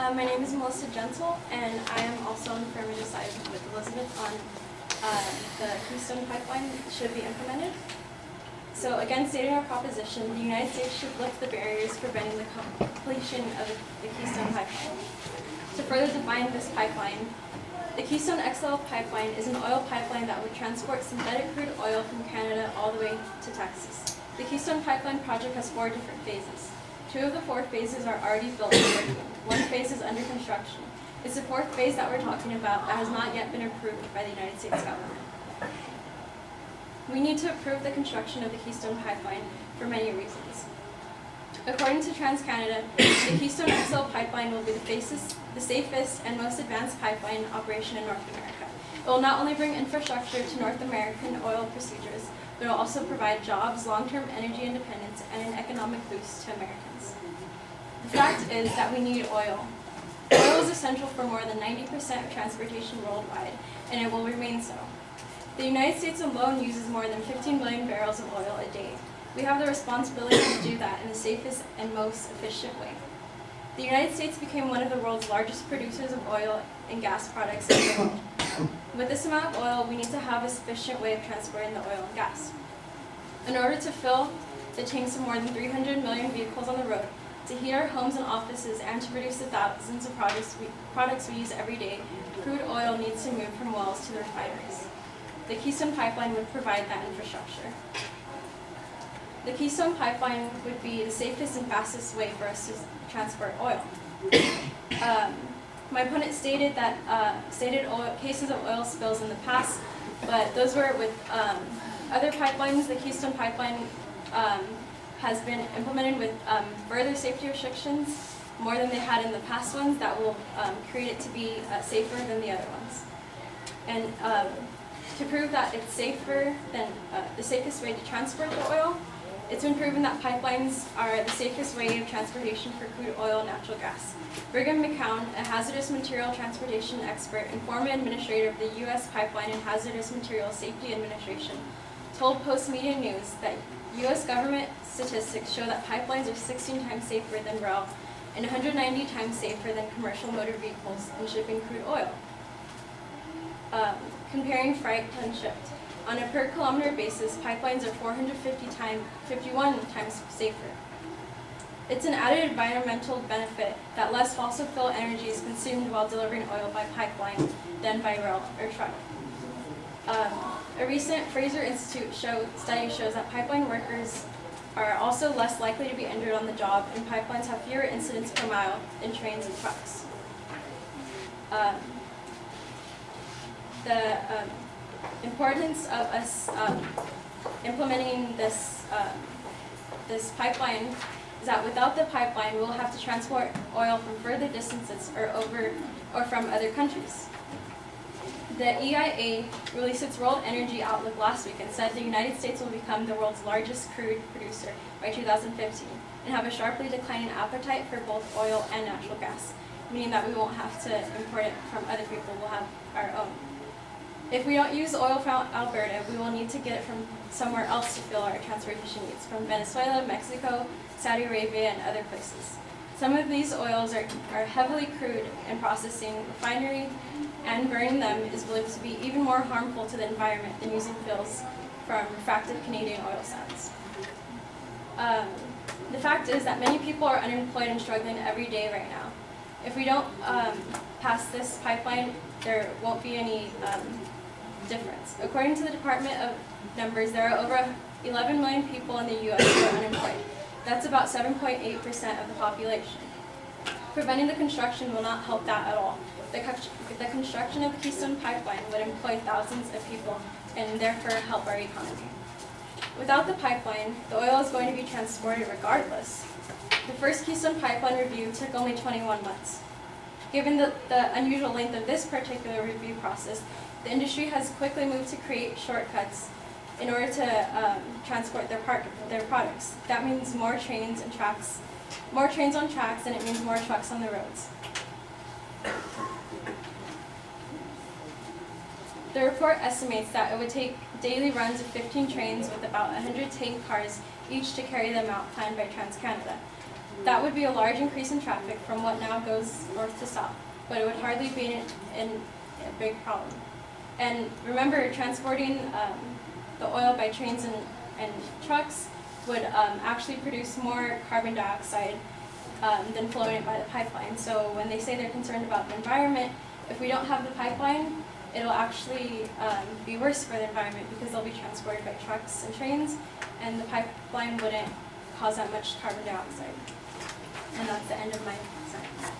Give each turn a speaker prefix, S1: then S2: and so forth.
S1: My name is Melissa Gentle, and I am also on the affirmative side with Elizabeth on the Keystone pipeline should be implemented. So again, stating our proposition, the United States should lift the barriers preventing the completion of the Keystone pipeline. To further define this pipeline, the Keystone XL pipeline is an oil pipeline that would transport synthetic crude oil from Canada all the way to Texas. The Keystone pipeline project has 4 different phases. 2 of the 4 phases are already built and working. 1 phase is under construction. It's the 4th phase that we're talking about that has not yet been approved by the United States government. We need to approve the construction of the Keystone pipeline for many reasons. According to TransCanada, the Keystone XL pipeline will be the safest and most advanced pipeline operation in North America. It will not only bring infrastructure to North American oil procedures, but it will also provide jobs, long-term energy independence, and an economic boost to Americans. The fact is that we need oil. Oil is essential for more than 90% of transportation worldwide, and it will remain so. The United States alone uses more than 15 million barrels of oil a day. We have the responsibility to do that in the safest and most efficient way. The United States became one of the world's largest producers of oil and gas products in the world. With this amount of oil, we need to have a sufficient way of transporting the oil and gas. In order to fill the tanks of more than 300 million vehicles on the road, to heat our homes and offices, and to produce the thousands of products we use every day, crude oil needs to move from wells to the refineries. The Keystone pipeline would provide that infrastructure. The Keystone pipeline would be the safest and fastest way for us to transport oil. My opponent stated that cases of oil spills in the past, but those were with other pipelines. The Keystone pipeline has been implemented with further safety restrictions, more than they had in the past ones, that will create it to be safer than the other ones. And to prove that it's safer than the safest way to transport the oil, it's been proven that pipelines are the safest way of transportation for crude oil and natural gas. Brigham McCown, a hazardous material transportation expert and former administrator of the U.S. Pipeline and Hazardous Materials Safety Administration, told Post Media News that U.S. government statistics show that pipelines are 16 times safer than rail and 190 times safer than commercial motor vehicles in shipping crude oil. Comparing freight and shipped. On a per kilometer basis, pipelines are 51 times safer. It's an added environmental benefit that less fossil fuel energy is consumed while delivering oil by pipeline than by rail or truck. A recent Fraser Institute study shows that pipeline workers are also less likely to be injured on the job, and pipelines have fewer incidents per mile than trains and trucks. The importance of us implementing this pipeline is that without the pipeline, we'll have to transport oil from further distances or from other countries. The EIA released its World Energy Outlook last week and said the United States will become the world's largest crude producer by 2015 and have a sharply declining appetite for both oil and natural gas, meaning that we won't have to import it from other people, we'll have our own. If we don't use oil from Alberta, we will need to get it from somewhere else to fill our transportation needs, from Venezuela, Mexico, Saudi Arabia, and other places. Some of these oils are heavily crude, and processing, refinery, and burning them is believed to be even more harmful to the environment than using fuels from refracted Canadian oil sands. The fact is that many people are unemployed and struggling every day right now. If we don't pass this pipeline, there won't be any difference. According to the Department of Numbers, there are over 11 million people in the U.S. who are unemployed. That's about 7.8% of the population. Preventing the construction will not help that at all. The construction of the Keystone pipeline would employ thousands of people and therefore help our economy. Without the pipeline, the oil is going to be transported regardless. The first Keystone pipeline review took only 21 months. Given the unusual length of this particular review process, the industry has quickly moved to create shortcuts in order to transport their products. That means more trains on tracks, and it means more trucks on the roads. The report estimates that it would take daily runs of 15 trains with about 100 tank cars each to carry the amount planned by TransCanada. That would be a large increase in traffic from what now goes north to south, but it would hardly be a big problem. And remember, transporting the oil by trains and trucks would actually produce more carbon dioxide than flowing it by the pipeline. So when they say they're concerned about the environment, if we don't have the pipeline, it'll actually be worse for the environment because they'll be transported by trucks and trains, and the pipeline wouldn't cause that much carbon dioxide. And that's the end of my sentence.